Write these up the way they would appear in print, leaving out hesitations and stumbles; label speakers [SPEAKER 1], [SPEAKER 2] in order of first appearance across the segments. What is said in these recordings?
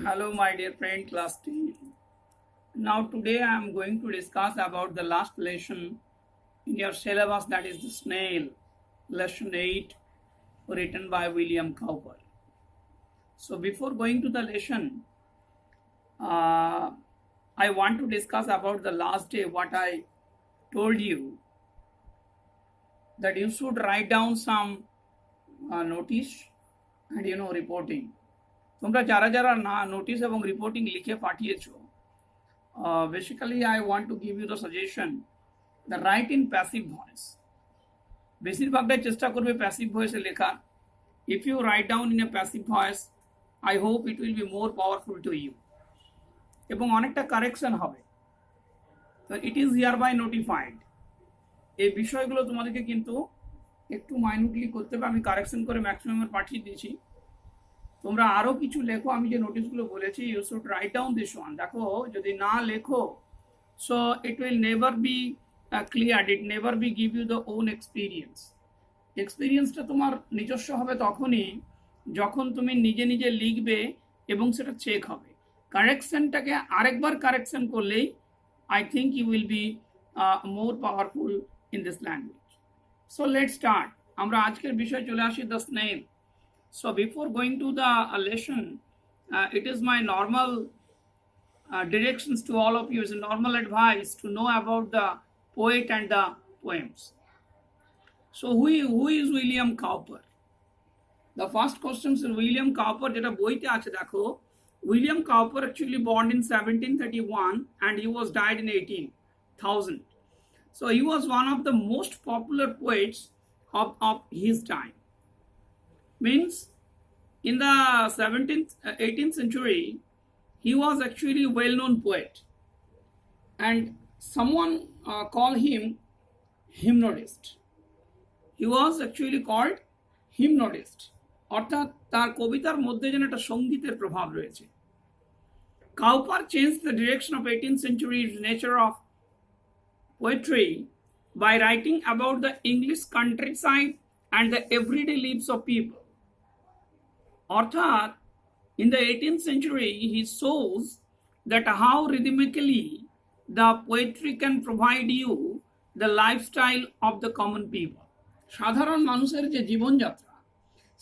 [SPEAKER 1] Hello, my dear friend, class 10. Now, today I am going to discuss about the last lesson in your syllabus, that is the snail, lesson 8, written by William Cowper. So, before going to the lesson, I want to discuss about the last day what I told you that you should write down some notice and reporting. তোমরা যারা যারা না notice এবং reporting লিখে পাঠিয়েছো basically I want to give you the suggestion the right in passive voice বেশিরভাগটাই চেষ্টা করবে প্যাসিভ ভয়েসে লেখা if you write down in a passive voice I hope it will be more powerful to you এবং অনেকটা correction হবে তো it is hereby notified এই বিষয়গুলো তোমাদেরকে কিন্তু একটু মাইনুটলি করতে হবে আমি কারেকশন করে ম্যাক্সিমাম পাঠিয়ে দিয়েছি তোমরা আরো কিছু লেখো আমি যে নোটিশগুলো বলেছি you should write down this one দেখো যদি না লেখো so it will never be clear it never be give you the own এক্সপিরিয়েন্সটা তোমার নিজস্ব হবে তখনই যখন তুমি নিজে নিজে লিখবে এবং সেটা চেক হবে কারেকশনটাকে আরেকবার কারেকশন করলেই I think you will be more powerful in this language so let start আমরা আজকের বিষয় চলে আসি the snail. So before going to the lesson, it is my normal directions to all of you, is a normal advice to know about the poet and the poems. So who is William Cowper? The first question is William Cowper যেটা বইতে আছে দেখো William Cowper actually born in 1731 and he was died in 18,000. So he was one of the most popular poets of his time. Means in the 17th 18th century he was actually a well-known poet and someone called him hypnotist. He was actually called hypnotist অর্থাৎ তার কবিতার মধ্যে যেন একটা সঙ্গীতের প্রভাব রয়েছে. Cowper changed the direction of 18th century's nature of poetry by writing about the English countryside and the everyday lives of people. অর্থাৎ in the 18th century he shows that how rhythmically the poetry can provide you the lifestyle of the common people. সাধারণ মানুষের যে জীবনযাত্রা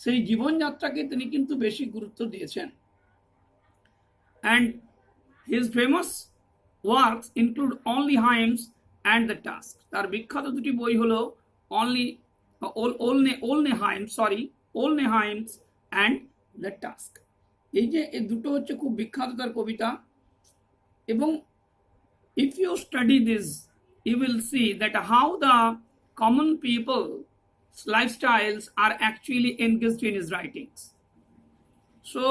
[SPEAKER 1] সেই জীবনযাত্রাকে তিনি কিন্তু বেশি গুরুত্ব দিয়েছেন. And his famous works include Only Hymns and The Task. তার বিখ্যাত দুটি বই হলো Only Hymns and The Task. এই যে এই দুটো হচ্ছে খুব বিখ্যাত তার কবিতা এবং if you study this you will see that how the common people's lifestyles are actually engaged in his writings. So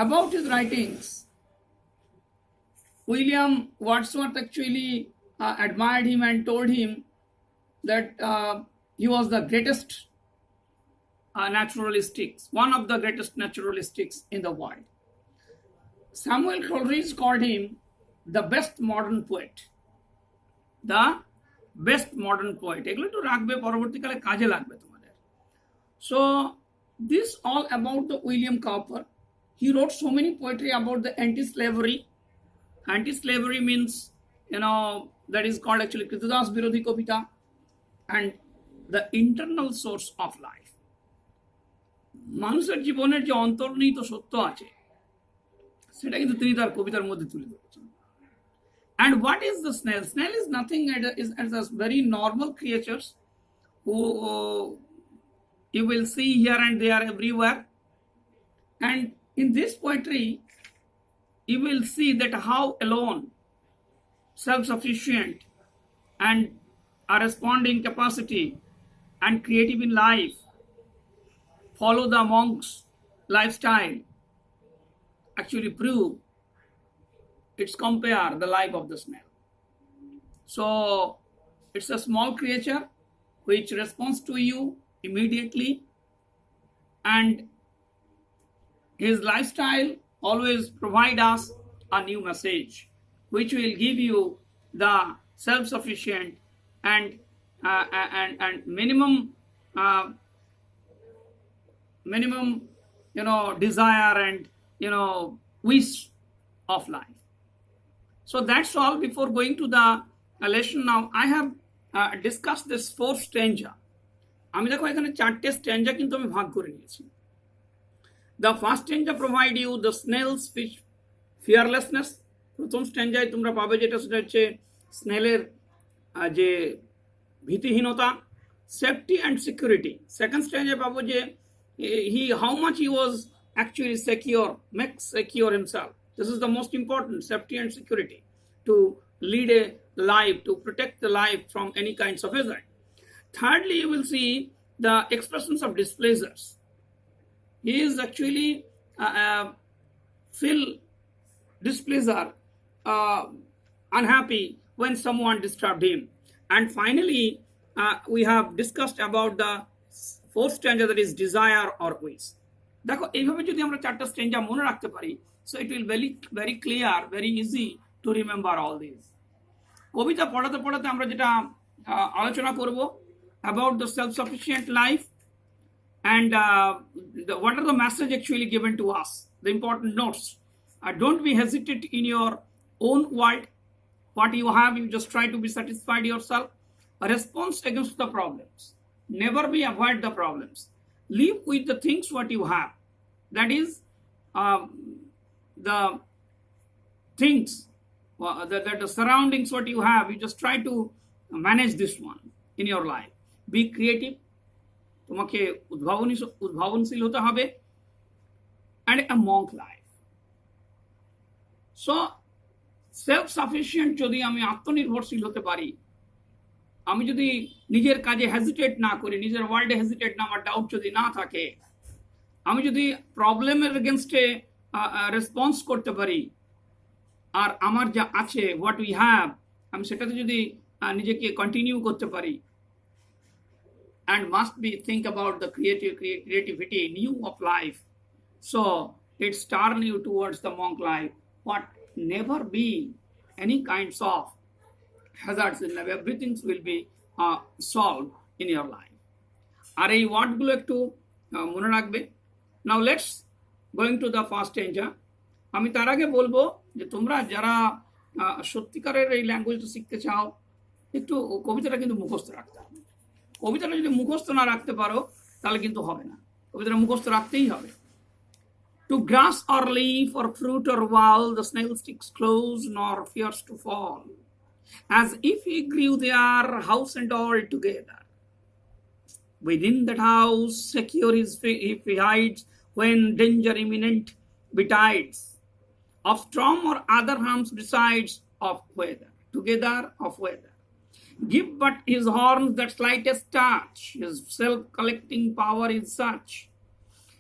[SPEAKER 1] about his writings, William Wordsworth actually admired him and told him that he was the greatest naturalistics, one of the greatest naturalistics in the world. Samuel Coleridge called him the best modern poet. The best modern poet. এগুলো একটু রাখবে পরবর্তীকালে কাজে লাগবে তোমাদের. So this all about the William Cowper. He wrote so many poetry about the anti-slavery. Anti-slavery means that is called actually Kritidas Birodhi Kobita and the internal source of life. মানুষের জীবনের যে অন্তর্নিহিত সত্য আছে সেটা কিন্তু তিনি তার কবিতার মধ্যে তুলে ধরেছেন. And what is the snail? Snail is nothing as very normal creatures who you will see here and there everywhere. And in this poetry you will see that how alone, self-sufficient and a responding capacity and creative in life follow the monk's lifestyle actually prove it's compare the life of the snail. So it's a small creature which responds to you immediately and his lifestyle always provide us a new message which will give you the self-sufficient and minimum desire and wish of life. So that's all. Before going to the lesson now, I have discussed this 4 stanza. আমি দেখো এখানে 4টে স্ট্যাঞ্জা কিন্তু আমি ভাগ করে নিয়েছি। The first stanza provide you the snail's fearlessness. প্রথম স্ট্যাঞ্জায় তোমরা পাবে যেটা সেটা হচ্ছে স্নেলের যে ভীতিহীনতা, সেফটি অ্যান্ড সিকিউরিটি। সেকেন্ড স্ট্যাঞ্জায় পাবো যে how much he was actually secure, makes secure himself. This is the most important, safety and security, to lead a life, to protect the life from any kinds of hazard. Thirdly, you will see the expressions of displeasures. He is actually feel displeasure, unhappy when someone disturbed him. And finally, we have discussed about the 4th stanza, that is desire or wish. দেখো এইভাবে যদি আমরা 4টা স্ট্যাঞ্জা মনে রাখতে পারি, so it will very very clear, very easy to remember all these. কবিতা পড়াতে পড়াতে আমরা যেটা আলোচনা করব about the self-sufficient life and what are the message actually given to us, the important notes. Don't be hesitant in your own world. What you have, you just try to be satisfied yourself. A response against the problems. Never be avoid the problems. Live with the things what you have. That is the things, the surroundings what you have. You just try to manage this one in your life. Be creative. তোমাকে উদ্ভাবনশীল হতে হবে, and a monk life. So self sufficient যদি আমি আত্মনির্ভরশীল হতে পারি, আমি যদি নিজের কাজে হেজিটেট না করি, নিজের ওয়ার্ল্ডে হেজিটেট না, আমার ডাউট যদি না থাকে, আমি যদি প্রবলেমের এগেনস্টে রেসপন্স করতে পারি, আর আমার যা আছে হোয়াট উই হ্যাভ, আমি সেটাতে যদি নিজেকে কন্টিনিউ করতে পারি, and must be think about the creativity new of life, so it's turn you towards the monk life. What never be any kinds of hazards in life, everything will be solved in your life. আর এই ওয়ার্ডগুলো একটু মনে রাখবে। Now let's going to the first stanza. আমি তার আগে বলবো যে তোমরা যারা সত্যিকারের এই ল্যাঙ্গুয়েজটা শিখতে চাও, একটু কবিতাটা কিন্তু মুখস্থ রাখতে হবে। কবিতাটা যদি মুখস্থ না রাখতে পারো তাহলে কিন্তু হবে না, কবিতাটা মুখস্থ রাখতেই হবে। To grass or leaf or fruit or wall, the snail sticks close nor fears to fall, as if he grew their house and all together. Within that house secure if he hides when danger imminent betides, of storm or other harms besides of weather, together of weather. Give but his horns that slightest touch, his self-collecting power is such.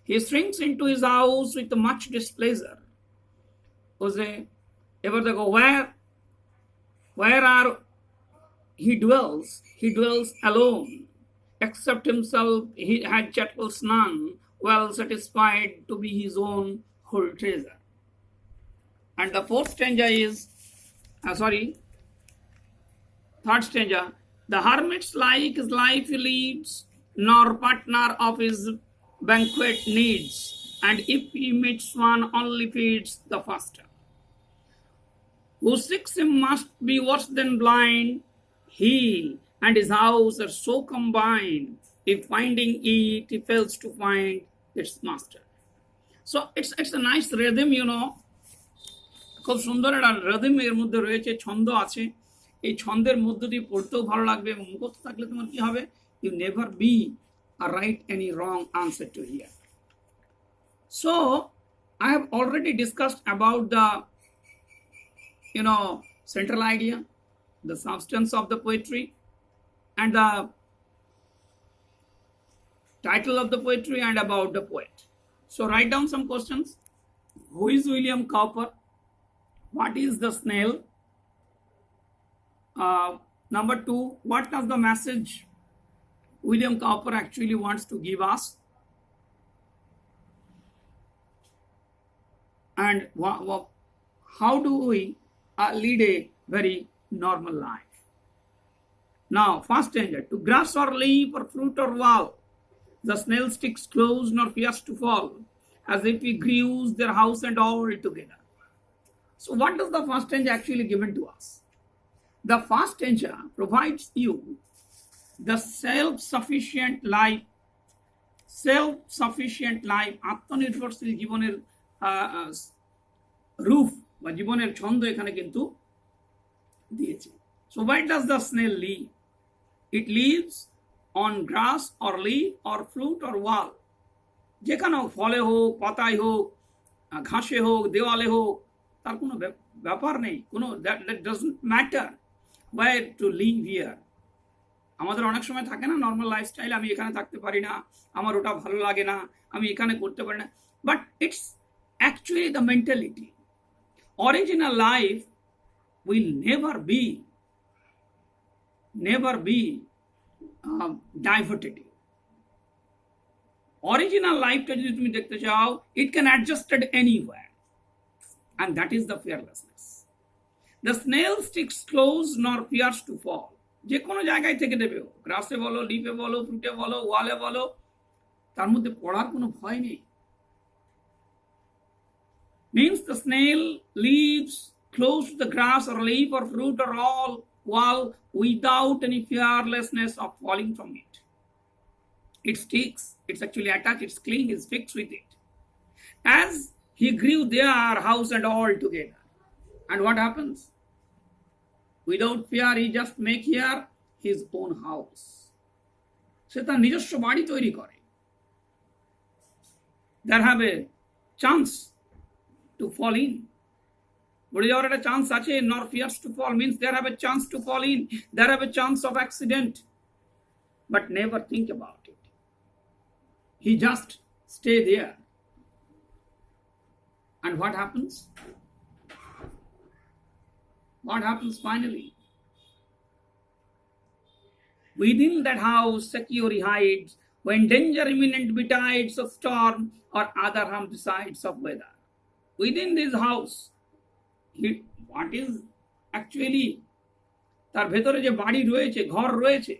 [SPEAKER 1] He shrinks into his house with much displeasure. Jose, ever they go, where are he dwells alone. Except himself, he had chattels none, well satisfied to be his own whole treasure. And the 4th stanza is, third stanza, the hermit's like his life he leads, nor partner of his banquet needs, and if he meets one only feeds the faster. Who seeks him must be worse than blind, he and his house are so combined, if finding it he fails to find its master. So it's a nice rhythm, খুব সুন্দর একটা rhythm এর মধ্যে রয়েছে, ছন্দ আছে। এই ছন্দের মধ্য দিয়ে পড়তেও ভালো লাগবে, এবং মুখস্থ থাকলে তোমার কি হবে, you never be write any wrong answer to here. So I have already discussed about the central idea, the substance of the poetry, and the title of the poetry, and about the poet. So write down some questions. Who is William Cowper? What is the snail? Number 2, what does the message William Cowper actually wants to give us? And how do we lead a very normal life? Now, first stanza, to grass or leaf or fruit or wall, the snail sticks close nor fears to fall, as if he grew their house and all together. So what does the first stanza actually given to us? The first stanza provides you the self-sufficient life, আত্মনির্ভরশীল জীবনের রূপ বা জীবনের ছন্দ এখানে কিন্তু দিয়েছে। So why does the snail live? It lives on grass or leaf or fruit or wall. যেখানে হোক, ফলে হোক, পাতায় হোক, ঘাসে হোক, দেওয়ালে হোক, তার কোনো ব্যাপার নেই, কোনো that doesn't matter where to live here. আমাদের অনেক সময় থাকে না নর্মাল লাইফস্টাইল, আমি এখানে থাকতে পারি না, আমার ওটা ভালো লাগে না, আমি এখানে করতে পারি না, but it's actually the mentality. Original life will never B diverted. Original লাইফটা যদি তুমি দেখতে চাও, it can adjusted anywhere, and that is the fearlessness. The snail sticks close nor fears to fall. যে কোনো জায়গায় থেকে দেবে, গ্রাসে বলো, লিফে বলো, ফ্রুটে বলো, ওয়ালে বলো, তার মধ্যে পড়ার কোনো ভয় নেই। Means the snail lives close to the grass or leaf or fruit or all wall without any fearlessness of falling from it. It sticks, it's actually attached, it's cling, it's fixed with it. As he grew their house and all together. And what happens? Without fear, he just make here his own house. সে তার নিজস্ব বাড়ি তৈরি করে। There have a chance to fall in. পড়ে যাওয়ার একটা chance আছে, nor fears to fall means there have a chance to fall in. There have a chance of accident. But never think about it. He just stay there. And what happens? What happens finally? Within that house secure he hides, when danger imminent betides of storm or other harm besides of weather. Within this house, what is actually তার ভেতরে যে বাড়ি রয়েছে, ঘর রয়েছে,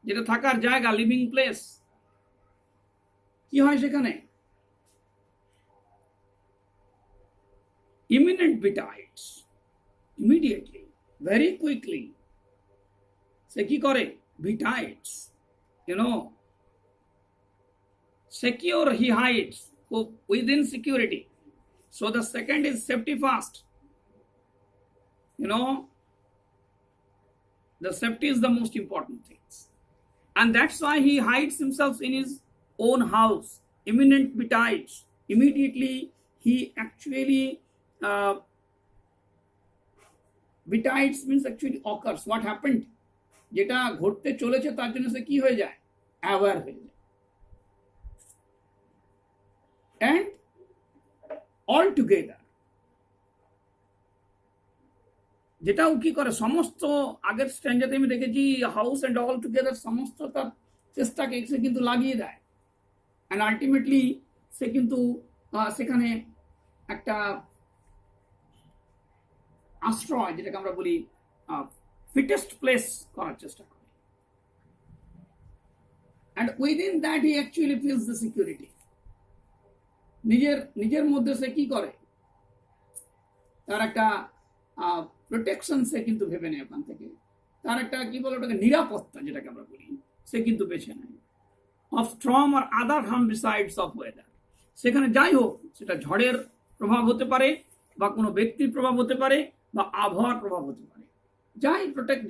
[SPEAKER 1] যেটা থাকার জায়গা, লিভিং প্লেস, কি হয় সেখানে? Imminent betides, immediately, very quickly, সে কি করে? Betides, secure he hides within security. So the second is safety first. The safety is the most important thing. And that's why he hides himself in his own house. Imminent betides. Immediately he actually betides means actually occurs. What happened? যেটা ঘটতে চলেছে তার জন্য সে কি হয়ে যায়? Aware হয়ে যায়। And all together, যেটাও কি করে, সমস্ত আগের স্ট্যান্ডাতে আমি দেখেছি হাউস অ্যান্ড অল টুগেদার, সমস্ত তার চেষ্টাকে সে কিন্তু লাগিয়ে দেয়, অ্যান্ড আলটিমেটলি সে কিন্তু সেখানে একটা আশ্রয়, যেটাকে আমরা বলি ফিটেস্ট প্লেস করার চেষ্টা করে। And within that he actually feels the security. নিজের মধ্যে সে কি করে, তার একটা প্রোটেকশন সে কিন্তু ভেবে নেয়, ওখান থেকে তার একটা কি বলে ওটাকে নিরাপত্তা, যেটাকে আমরা বলি, সে কিন্তু বেছে নেয়। অফ স্ট্রম আর other harm besides of weather, সেখানে যাই হোক, সেটা ঝড়ের প্রভাব হতে পারে, বা কোনো ব্যক্তির প্রভাব হতে পারে, বা আবহাওয়ার প্রভাব হতে পারে,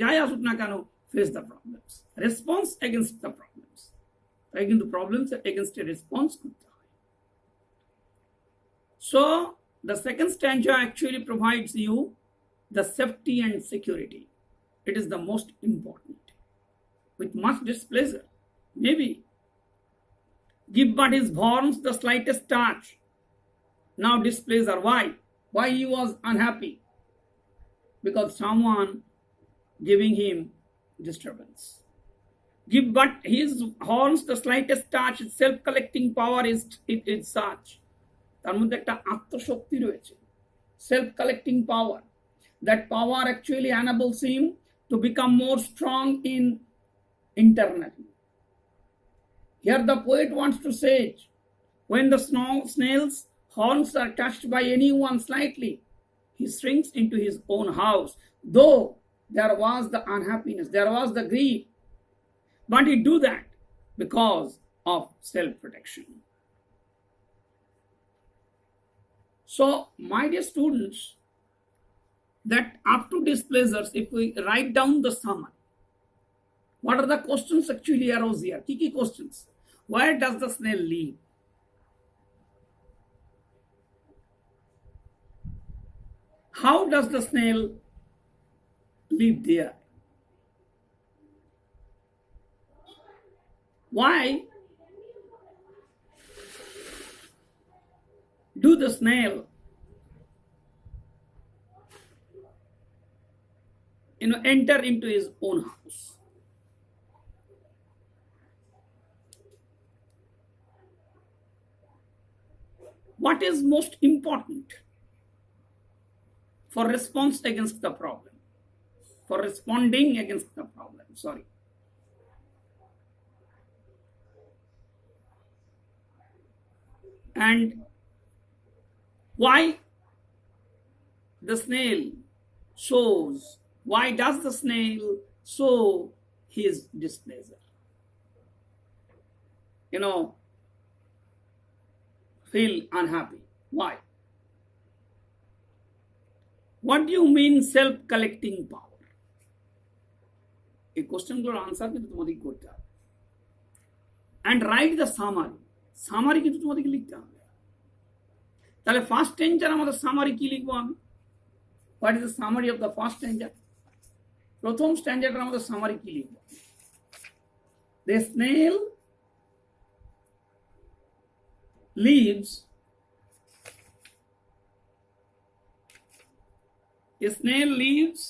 [SPEAKER 1] যাই আসুক না কেন, face the problems, response against the problems. তাই কিন্তু প্রবলেমস এগেনস্ট এ রেসপন্স করতে হয়। So the second stanza actually provides you the safety and security. It is the most important. With much displeasure, maybe give but his horns the slightest touch. Now displeasure. Why? Why he was unhappy? Because someone giving him disturbance. Give but his horns the slightest touch. His self-collecting power is such. তার মধ্যে একটা আত্মশক্তি রয়েছে, self collecting power. That power actually এনাবলস him to become more strong in internally. Here the poet wants to say When the snail's horns are touched by anyone slightly, he shrinks into his own house, though there was the unhappiness, there was the grief, but he do that because of self-protection. So, my dear students, that up to displeasures, if we write down the summary, what are the questions actually arose here? Key questions. Where does the snail live? How does the snail live there? Why do the snail enter into his own house? What is most important for response against the problem, for responding against the problem, sorry. And why the snail shows, why does the snail show his displeasure? Feel unhappy. Why? What do you mean self-collecting power? এই কোশ্চেনগুলোর answer কিন্তু তোমাদেরকে করতে হবে। And write the summary. Summary কিন্তু তোমাদেরকে লিখতে হবে। তাহলে ফার্স্ট স্ট্যান্জার আমাদের সামারি কি লিখবো আমি? What is the summary of the first স্ট্যান্জার? প্রথম স্ট্যান্জারটার আমাদের সামারি কি লিখবো? The snail lives a snail lives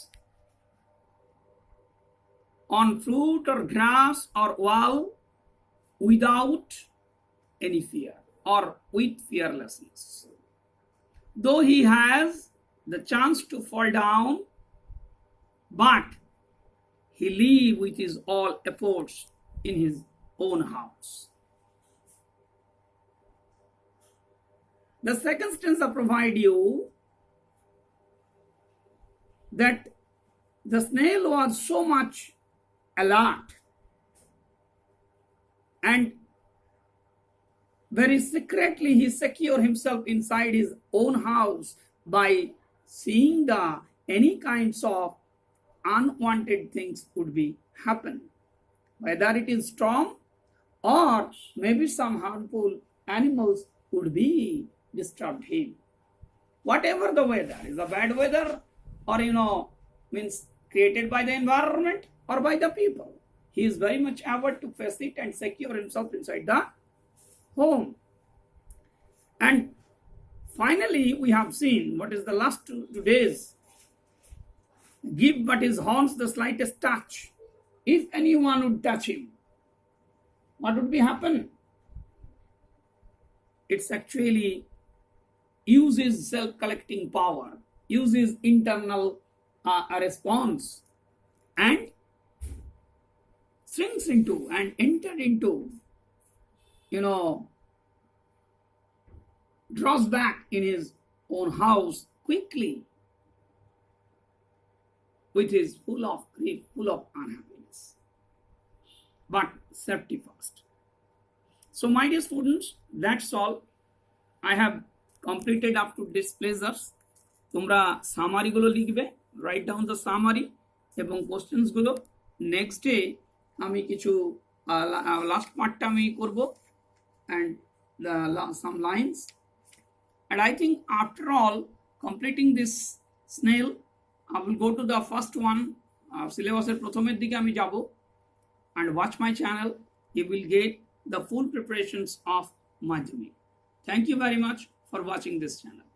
[SPEAKER 1] on fruit or grass or wall without any fear or with fearlessness. Though he has the chance to fall down, but he lives with his all efforts in his own house. The second stanza provide you that the snail was so much alert and very secretly he secure himself inside his own house by seeing the any kinds of unwanted things could be happen, whether it is storm or maybe some harmful animals could be disturbed him. Whatever the weather is, a bad weather or means created by the environment or by the people, he is very much able to face it and secure himself inside the home. And finally we have seen what is the last two days, give but his horns the slightest touch. If anyone would touch him, what would be happen? It's actually uses self-collecting power, uses internal response and shrinks into and entered into, draws back in his own house quickly with his full of grief, full of unhappiness. But safety first. So my dear students, that's all. I have completed up to displeasures. তোমরা summary গুলো লিখবে, write down the summary এবং questions গুলো। Next day আমি কিছু last পার্টটা আমি করব and some lines. And I think after all completing this snail, I will go to the first one, syllabus-এর প্রথমের দিকে আমি যাব, and watch my channel. You will get the full preparations of Madhyamik. Thank you very much for watching this channel.